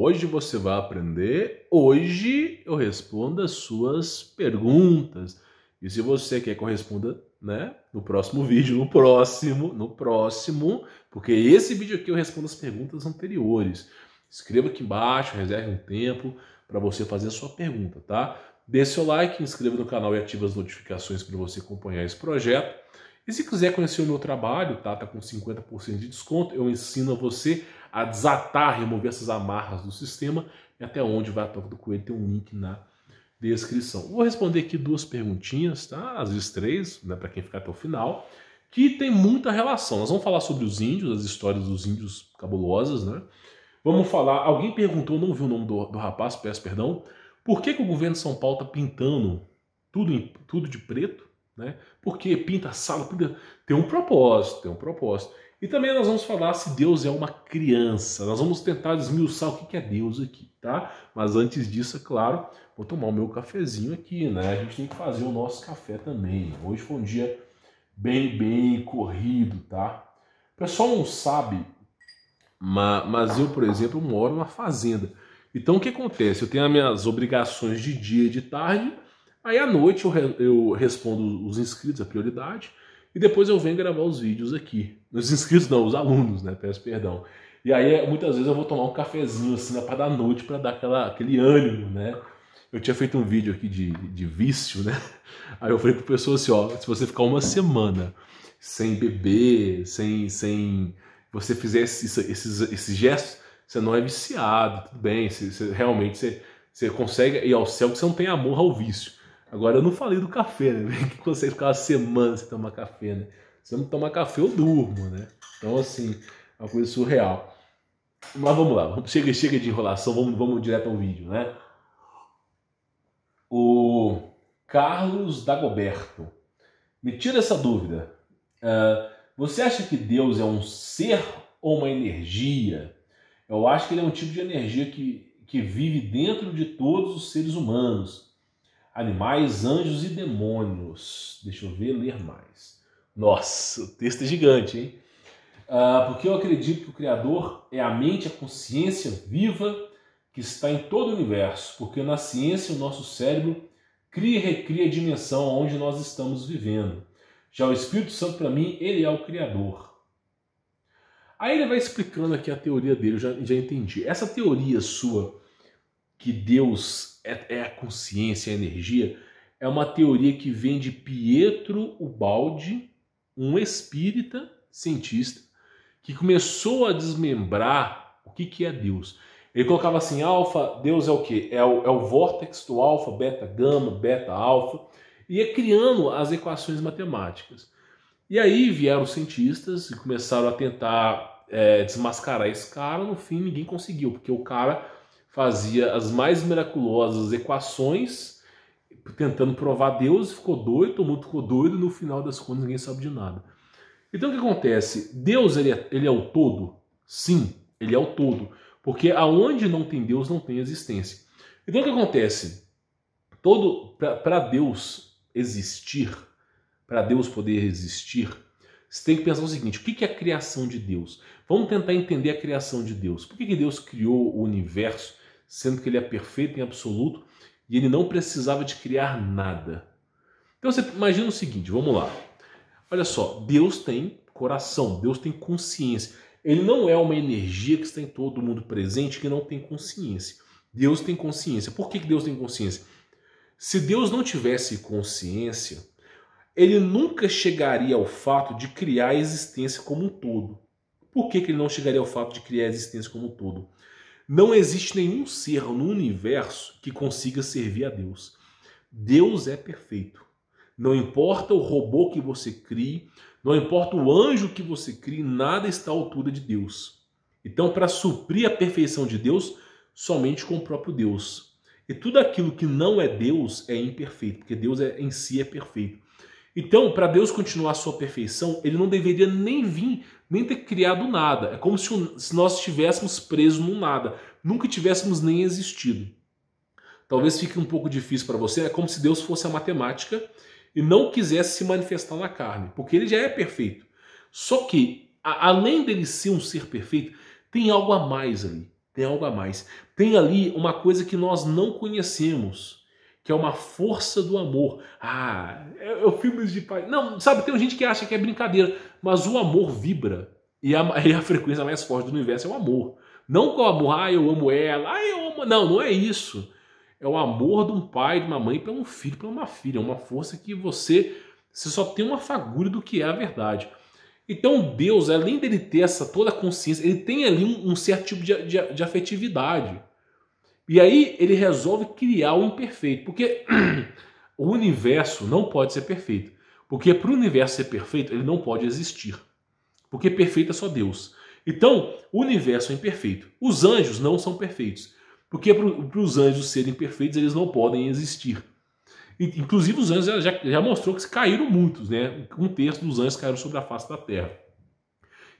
hoje você vai aprender, hoje eu respondo as suas perguntas. E se você quer que eu responda, né, no próximo vídeo, no próximo, porque esse vídeo aqui eu respondo as perguntas anteriores. Escreva aqui embaixo, reserve um tempo para você fazer a sua pergunta, tá? Dê seu like, inscreva no canal e ative as notificações para você acompanhar esse projeto. E se quiser conhecer o meu trabalho, tá com 50% de desconto, eu ensino você a desatar, remover essas amarras do sistema, e até onde vai a toca do coelho, tem um link na descrição. Vou responder aqui 2 perguntinhas, tá? Às vezes 3, né, para quem ficar até o final, que tem muita relação. Nós vamos falar sobre os índios, as histórias dos índios cabulosas, né? Vamos falar, alguém perguntou, não viu o nome do rapaz, peço perdão, por que o governo de São Paulo está pintando tudo de preto? Né? Porque pinta a sala, tem um propósito, E também nós vamos falar se Deus é uma criança. Nós vamos tentar desmiuçar o que é Deus aqui, tá? Mas antes disso, é claro, vou tomar o meu cafezinho aqui, né? A gente tem que fazer o nosso café também. Hoje foi um dia bem corrido, tá? O pessoal não sabe, mas eu, por exemplo, moro numa fazenda. Então o que acontece? Eu tenho as minhas obrigações de dia e de tarde, aí à noite eu respondo os inscritos, a prioridade, e depois eu venho gravar os vídeos aqui. Os inscritos não, os alunos, né? Peço perdão. E aí muitas vezes eu vou tomar um cafezinho assim na parte da noite para dar aquele ânimo, né? Eu tinha feito um vídeo aqui de vício, né? Aí eu falei pro pessoal assim, ó, se você ficar uma semana sem beber, sem você fizer esses gestos, você não é viciado, tudo bem, realmente você consegue ir ao céu, porque você não tem amor ao vício. Agora eu não falei do café, né? Que você ficar uma semana sem tomar café, né? Se eu não tomar café, eu durmo, né? Então, assim, é uma coisa surreal. Mas vamos lá, chega de enrolação, vamos direto ao vídeo, né? O Carlos Dagoberto me tira essa dúvida. Você acha que Deus é um ser ou uma energia? Eu acho que ele é um tipo de energia que vive dentro de todos os seres humanos. Animais, anjos e demônios. Deixa eu ver, ler mais. Nossa, o texto é gigante, hein? Porque eu acredito que o Criador é a mente, a consciência viva que está em todo o universo. Porque na ciência o nosso cérebro cria e recria a dimensão onde nós estamos vivendo. Já o Espírito Santo, para mim, ele é o Criador. Aí ele vai explicando aqui a teoria dele, eu já entendi. Essa teoria sua, que Deus é a consciência, a energia, é uma teoria que vem de Pietro Ubaldi, um espírita cientista, que começou a desmembrar o que é Deus. Ele colocava assim, alfa, Deus é o quê? É o vórtex do alfa, beta, gama, beta, alfa, e ia criando as equações matemáticas. E aí vieram os cientistas e começaram a tentar desmascarar esse cara. No fim, ninguém conseguiu, porque o cara fazia as mais miraculosas equações tentando provar Deus, ficou doido, todo mundo ficou doido, e no final das contas ninguém sabe de nada. Então o que acontece? Deus ele é o todo? Sim, ele é o todo. Porque aonde não tem Deus, não tem existência. Então o que acontece? Para Deus existir, para Deus poder existir, você tem que pensar o seguinte, o que é a criação de Deus? Vamos tentar entender a criação de Deus. Por que Deus criou o universo, sendo que ele é perfeito em absoluto, e ele não precisava de criar nada? Então você imagina o seguinte, vamos lá. Olha só, Deus tem coração, Deus tem consciência. Ele não é uma energia que está em todo mundo presente que não tem consciência. Deus tem consciência. Por que Deus tem consciência? Se Deus não tivesse consciência, ele nunca chegaria ao fato de criar a existência como um todo. Por que ele não chegaria ao fato de criar a existência como um todo? Não existe nenhum ser no universo que consiga servir a Deus. Deus é perfeito. Não importa o robô que você crie, não importa o anjo que você crie, nada está à altura de Deus. Então, para suprir a perfeição de Deus, somente com o próprio Deus. E tudo aquilo que não é Deus é imperfeito, porque Deus em si é perfeito. Então, para Deus continuar a sua perfeição, ele não deveria nem ter criado nada. É como se nós estivéssemos presos no nada, nunca tivéssemos nem existido. Talvez fique um pouco difícil para você, é como se Deus fosse a matemática e não quisesse se manifestar na carne, porque ele já é perfeito. Só que, além dele ser um ser perfeito, tem algo a mais ali. Tem algo a mais. Tem ali uma coisa que nós não conhecemos, que é uma força do amor. Ah, é o filme de pai. Não, sabe, tem gente que acha que é brincadeira, mas o amor vibra. E a frequência mais forte do universo é o amor. Não com o amor, ah, eu amo ela, ah, eu amo... Não, não é isso. É o amor de um pai, de uma mãe para um filho, para uma filha. É uma força que você só tem uma fagulha do que é a verdade. Então Deus, além dele ter essa toda a consciência, ele tem ali um certo tipo de afetividade. E aí ele resolve criar o imperfeito. Porque o universo não pode ser perfeito. Porque para o universo ser perfeito, ele não pode existir. Porque perfeito é só Deus. Então, o universo é imperfeito. Os anjos não são perfeitos. Porque para os anjos serem perfeitos, eles não podem existir. Inclusive, os anjos já mostrou que caíram muitos, né? Um terço dos anjos caíram sobre a face da terra.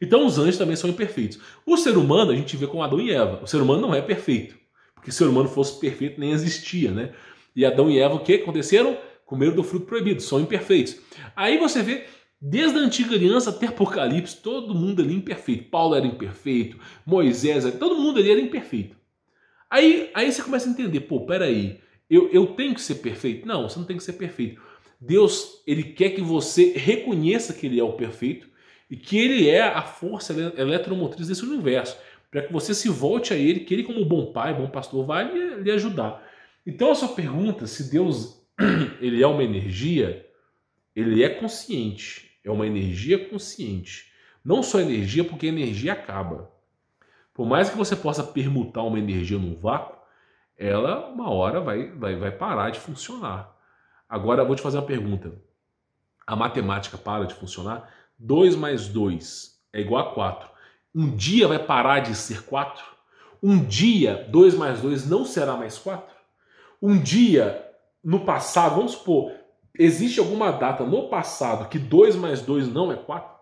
Então, os anjos também são imperfeitos. O ser humano, a gente vê com Adão e Eva. O ser humano não é perfeito. Porque se o ser humano fosse perfeito, nem existia, né? E Adão e Eva, o que aconteceram? Comeram do fruto proibido, são imperfeitos. Aí você vê, desde a antiga aliança até Apocalipse, todo mundo ali imperfeito. Paulo era imperfeito, Moisés, todo mundo ali era imperfeito. Aí você começa a entender, pô, peraí, eu tenho que ser perfeito? Não, você não tem que ser perfeito. Deus, ele quer que você reconheça que ele é o perfeito e que ele é a força eletromotriz desse universo, para que você se volte a ele, que ele como bom pai, bom pastor, vai lhe ajudar. Então a sua pergunta, se Deus ele é uma energia, ele é consciente, é uma energia consciente. Não só energia, porque a energia acaba. Por mais que você possa permutar uma energia num vácuo, ela uma hora vai parar de funcionar. Agora eu vou te fazer uma pergunta. A matemática para de funcionar? 2 mais 2 é igual a 4. Um dia vai parar de ser 4? Um dia 2 mais 2 não será mais 4? Um dia no passado, vamos supor, existe alguma data no passado que 2 mais 2 não é 4?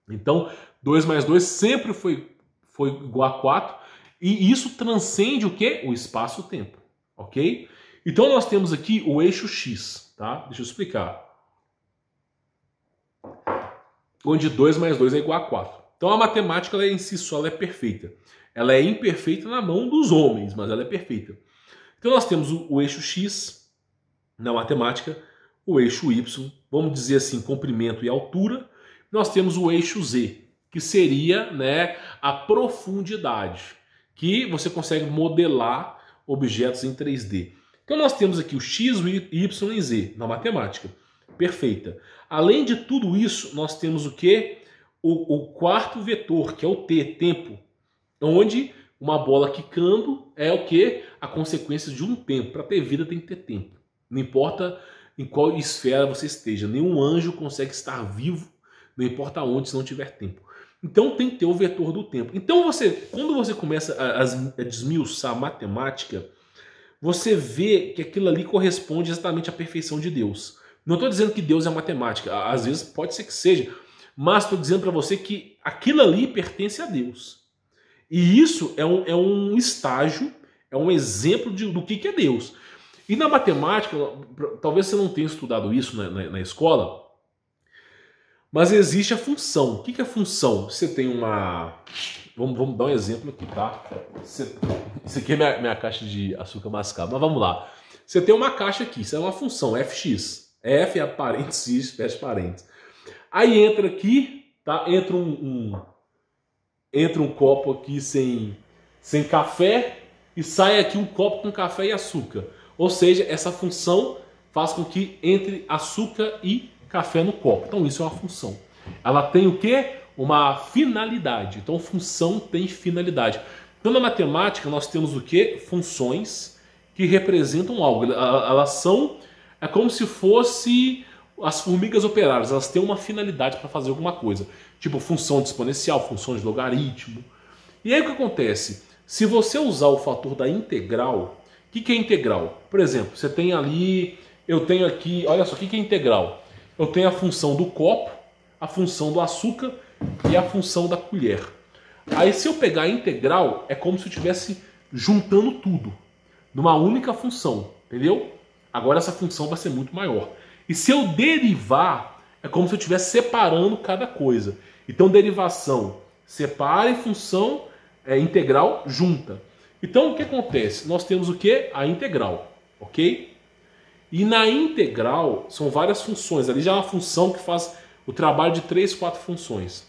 Então 2 mais 2 sempre foi igual a 4, e isso transcende o quê? O espaço-tempo, ok? Então nós temos aqui o eixo X, tá? Deixa eu explicar. Onde 2 mais 2 é igual a 4. Então a matemática ela em si só ela é perfeita. Ela é imperfeita na mão dos homens, mas ela é perfeita. Então nós temos o eixo X na matemática, o eixo Y, vamos dizer assim, comprimento e altura. Nós temos o eixo Z, que seria, né, a profundidade, que você consegue modelar objetos em 3D. Então nós temos aqui o X, o Y e Z na matemática. Perfeita. Além de tudo isso, nós temos o quê? O quarto vetor, que é o T, tempo, onde uma bola quicando é o quê? A consequência de um tempo. Para ter vida tem que ter tempo. Não importa em qual esfera você esteja. Nenhum anjo consegue estar vivo, não importa onde, se não tiver tempo. Então tem que ter o vetor do tempo. Então quando você começa a desmiuçar a matemática, você vê que aquilo ali corresponde exatamente à perfeição de Deus. Não estou dizendo que Deus é matemática. Às vezes pode ser que seja. Mas estou dizendo para você que aquilo ali pertence a Deus. E isso é um estágio, é um exemplo do que é Deus. E na matemática, talvez você não tenha estudado isso na escola, mas existe a função. O que é a função? Você tem uma... Vamos dar um exemplo aqui, tá? Isso aqui é minha caixa de açúcar mascavo, mas vamos lá. Você tem uma caixa aqui, isso é uma função, fx. F é parênteses, x, fecha parênteses. Aí entra aqui, tá? Entra um copo aqui sem café e sai aqui um copo com café e açúcar. Ou seja, essa função faz com que entre açúcar e café no copo. Então isso é uma função. Ela tem o quê? Uma finalidade. Então função tem finalidade. Então na matemática nós temos o quê? Funções que representam algo. Elas são... É como se fosse as formigas operárias. Elas têm uma finalidade para fazer alguma coisa. Tipo função de exponencial, função de logaritmo. E aí o que acontece? Se você usar o fator da integral... O que é integral? Por exemplo, você tem ali... Eu tenho aqui... Olha só, o que é integral? Eu tenho a função do copo, a função do açúcar e a função da colher. Aí se eu pegar a integral, é como se eu estivesse juntando tudo numa única função, entendeu? Agora essa função vai ser muito maior. E se eu derivar, é como se eu estivesse separando cada coisa. Então derivação separa em função integral junta. Então o que acontece? Nós temos o que? A integral, ok? E na integral são várias funções. Ali já é uma função que faz o trabalho de 3, 4 funções.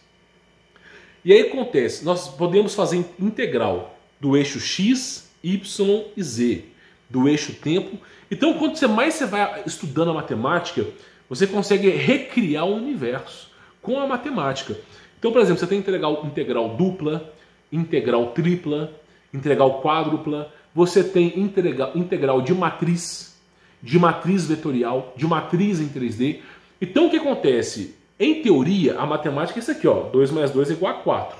E aí acontece, nós podemos fazer integral do eixo x, y e z, do eixo tempo. Então quanto mais você vai estudando a matemática, você consegue recriar o universo com a matemática. Então, por exemplo, você tem integral dupla, integral tripla, integral quádrupla, você tem integral de matriz vetorial, de matriz em 3D. Então o que acontece? Em teoria, a matemática é isso aqui, ó, 2 mais 2 é igual a 4.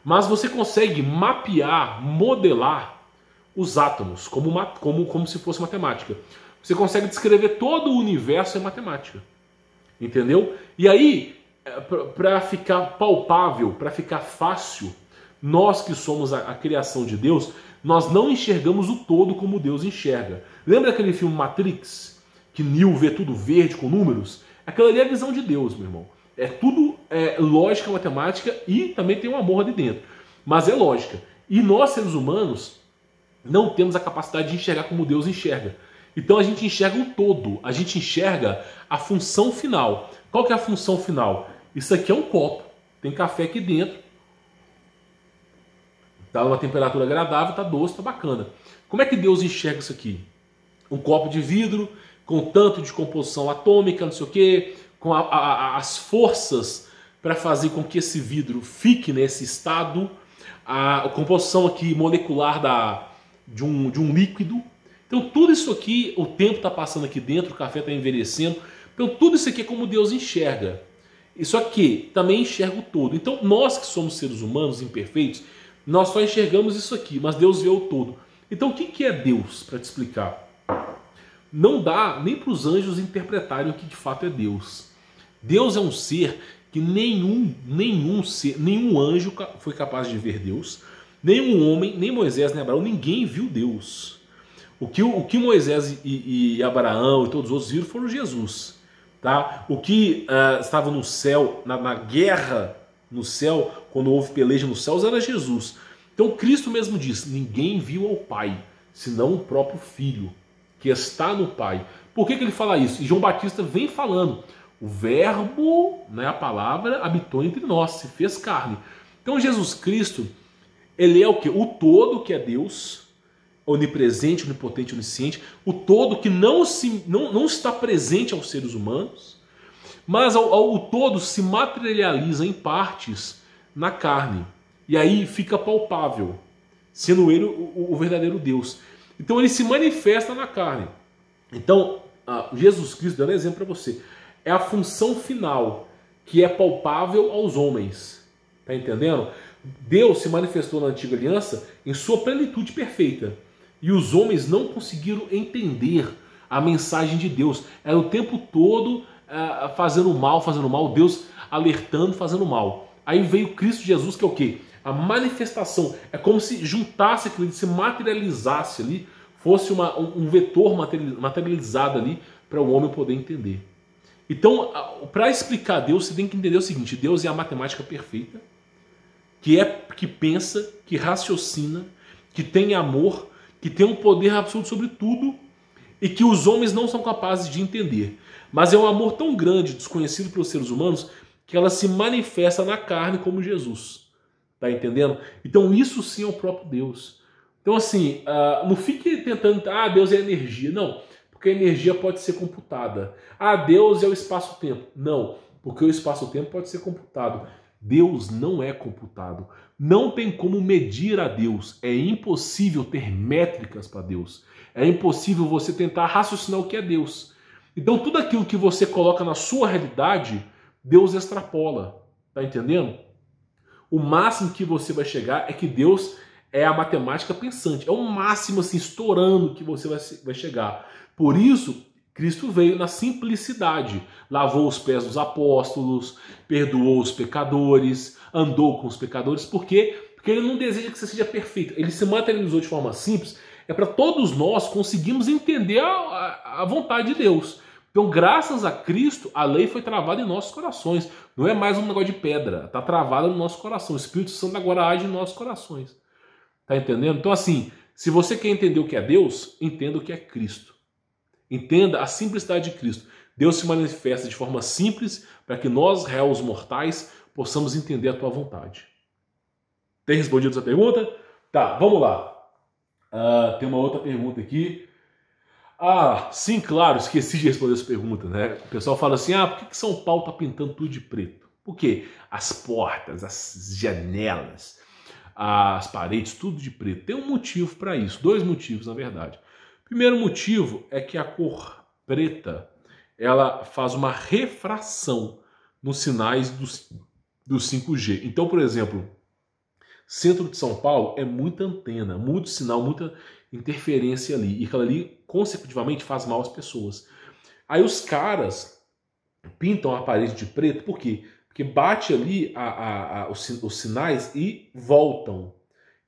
Mas você consegue mapear, modelar os átomos como se fosse matemática. Você consegue descrever todo o universo em matemática. Entendeu? E aí, para ficar palpável, para ficar fácil, nós que somos a criação de Deus, nós não enxergamos o todo como Deus enxerga. Lembra aquele filme Matrix? Que Neo vê tudo verde com números? Aquela ali é a visão de Deus, meu irmão. É tudo lógica, matemática e também tem um amor ali dentro. Mas é lógica. E nós, seres humanos, não temos a capacidade de enxergar como Deus enxerga. Então a gente enxerga o todo. A gente enxerga a função final. Qual que é a função final? Isso aqui é um copo. Tem café aqui dentro. Está numa temperatura agradável, está doce, está bacana. Como é que Deus enxerga isso aqui? Um copo de vidro com tanto de composição atômica, não sei o quê, com as forças para fazer com que esse vidro fique nesse estado, a composição aqui molecular de um líquido. Então tudo isso aqui, o tempo está passando aqui dentro, o café está envelhecendo. Então tudo isso aqui é como Deus enxerga. Isso aqui também enxerga o todo. Então nós que somos seres humanos imperfeitos, nós só enxergamos isso aqui, mas Deus vê o todo. Então o que é Deus, para te explicar? Não dá nem para os anjos interpretarem o que de fato é Deus. Deus é um ser que nenhum anjo foi capaz de ver Deus, nenhum homem, nem Moisés, nem Abraão, ninguém viu Deus. O que Moisés e Abraão e todos os outros viram foram Jesus. Tá? O que estava no céu, na guerra no céu, quando houve peleja nos céus, era Jesus. Então Cristo mesmo diz, ninguém viu ao Pai, senão o próprio Filho, que está no Pai. Por que ele fala isso? E João Batista vem falando, o verbo, né, a palavra, habitou entre nós, se fez carne. Então Jesus Cristo, ele é o quê? O todo que é Deus, onipresente, onipotente, onisciente, o todo que não está presente aos seres humanos, mas o todo se materializa em partes na carne. E aí fica palpável, sendo ele o verdadeiro Deus. Então ele se manifesta na carne. Então, Jesus Cristo, dando exemplo para você, é a função final que é palpável aos homens. Tá entendendo? Deus se manifestou na antiga aliança em sua plenitude perfeita. E os homens não conseguiram entender a mensagem de Deus. Era o tempo todo fazendo mal, Deus alertando, fazendo mal. Aí veio Cristo Jesus, que é o quê? A manifestação. É como se juntasse aquilo, se materializasse ali, fosse um vetor materializado ali para o homem poder entender. Então, para explicar Deus, você tem que entender o seguinte: Deus é a matemática perfeita, que pensa, que raciocina, que tem amor, que tem um poder absoluto sobre tudo e que os homens não são capazes de entender. Mas é um amor tão grande, desconhecido pelos seres humanos, que ela se manifesta na carne como Jesus. Tá entendendo? Então isso sim é o próprio Deus. Então assim, não fique tentando, Deus é energia. Não, porque a energia pode ser computada. Deus é o espaço-tempo. Não, porque o espaço-tempo pode ser computado. Deus não é computado. Não tem como medir a Deus. É impossível ter métricas para Deus. É impossível você tentar raciocinar o que é Deus. Então tudo aquilo que você coloca na sua realidade, Deus extrapola. Tá entendendo? O máximo que você vai chegar é que Deus é a matemática pensante. É o máximo, assim, estourando que você vai chegar. Por isso, Cristo veio na simplicidade. Lavou os pés dos apóstolos, perdoou os pecadores, andou com os pecadores. Por quê? Porque ele não deseja que você seja perfeito. Ele se materializou de forma simples. É para todos nós conseguirmos entender a vontade de Deus. Então, graças a Cristo, a lei foi travada em nossos corações. Não é mais um negócio de pedra, está travada no nosso coração. O Espírito Santo agora age em nossos corações. Tá entendendo? Então, assim, se você quer entender o que é Deus, entenda o que é Cristo. Entenda a simplicidade de Cristo. Deus se manifesta de forma simples para que nós, réus mortais, possamos entender a tua vontade. Tem respondido essa pergunta? Tá, vamos lá. Tem uma outra pergunta aqui. Sim, claro, esqueci de responder essa pergunta, né? O pessoal fala assim, por que São Paulo tá pintando tudo de preto? Por quê? As portas, as janelas, as paredes, tudo de preto. Tem um motivo para isso, 2 motivos, na verdade. Primeiro motivo é que a cor preta, ela faz uma refração nos sinais do 5G. Então, por exemplo, centro de São Paulo é muita antena, muito sinal, muita interferência ali. E aquilo ali, consecutivamente, faz mal às pessoas. Aí os caras pintam a parede de preto, por quê? Porque bate ali os sinais e voltam.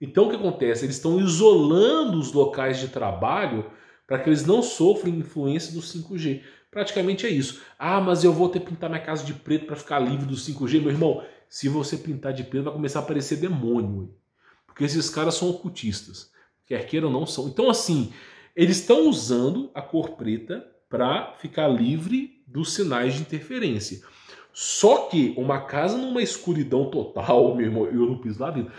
Então o que acontece? Eles estão isolando os locais de trabalho para que eles não sofram influência do 5G. Praticamente é isso. Mas eu vou ter que pintar minha casa de preto para ficar livre do 5G. Meu irmão, se você pintar de preto vai começar a aparecer demônio. Porque esses caras são ocultistas. Quer queira ou não são. Então assim, eles estão usando a cor preta para ficar livre dos sinais de interferência. Só que uma casa numa escuridão total, meu irmão, eu não piso lá dentro.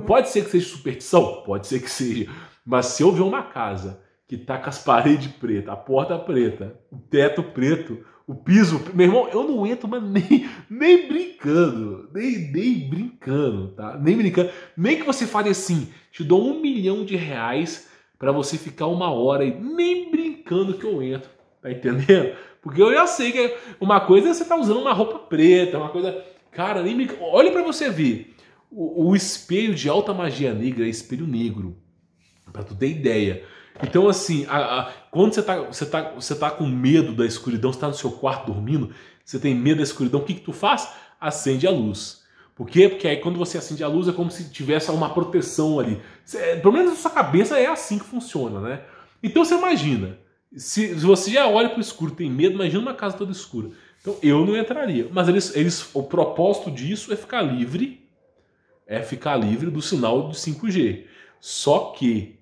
Pode ser que seja superstição? Pode ser que seja. Mas se eu ver uma casa que tá com as paredes pretas, a porta preta, o teto preto, o piso... Meu irmão, eu não entro, mas nem brincando. Nem brincando, tá? Nem brincando. Nem que você fale assim, te dou R$1 milhão para você ficar 1 hora aí. Nem brincando que eu entro. Tá entendendo? Porque eu já sei que uma coisa é você tá usando uma roupa preta, uma coisa... Cara, nem brinca. Olha pra você ver. O espelho de alta magia negra é espelho negro. Pra tu ter ideia. Então, assim, quando você tá com medo da escuridão, você tá no seu quarto dormindo, você tem medo da escuridão, o que tu faz? Acende a luz. Por quê? Porque aí quando você acende a luz é como se tivesse uma proteção ali. Pelo menos na sua cabeça é assim que funciona, né? Então você imagina, se você já olha pro escuro, tem medo, imagina uma casa toda escura. Então eu não entraria. Mas o propósito disso é ficar livre do sinal do 5G. Só que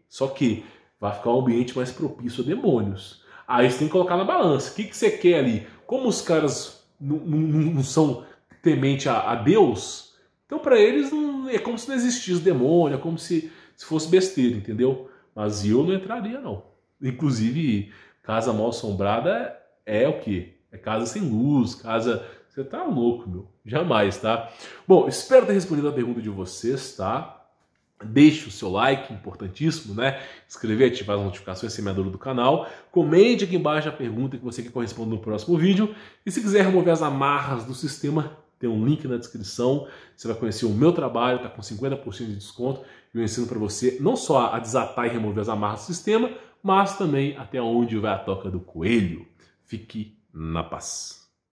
vai ficar um ambiente mais propício a demônios. Aí você tem que colocar na balança. O que você quer ali? Como os caras não são temente a Deus, então para eles é como se não existisse demônio, é como se fosse besteira, entendeu? Mas eu não entraria, não. Inclusive, casa mal assombrada é o quê? É casa sem luz, casa... Você tá louco, meu. Jamais, tá? Bom, espero ter respondido a pergunta de vocês, tá? Deixe o seu like, importantíssimo, né? Inscrever, ativar as notificações, semeador do canal. Comente aqui embaixo a pergunta que você quer que eu responda no próximo vídeo. E se quiser remover as amarras do sistema, tem um link na descrição. Você vai conhecer o meu trabalho, tá com 50% de desconto. E eu ensino para você não só a desatar e remover as amarras do sistema, mas também até onde vai a toca do coelho. Fique na paz.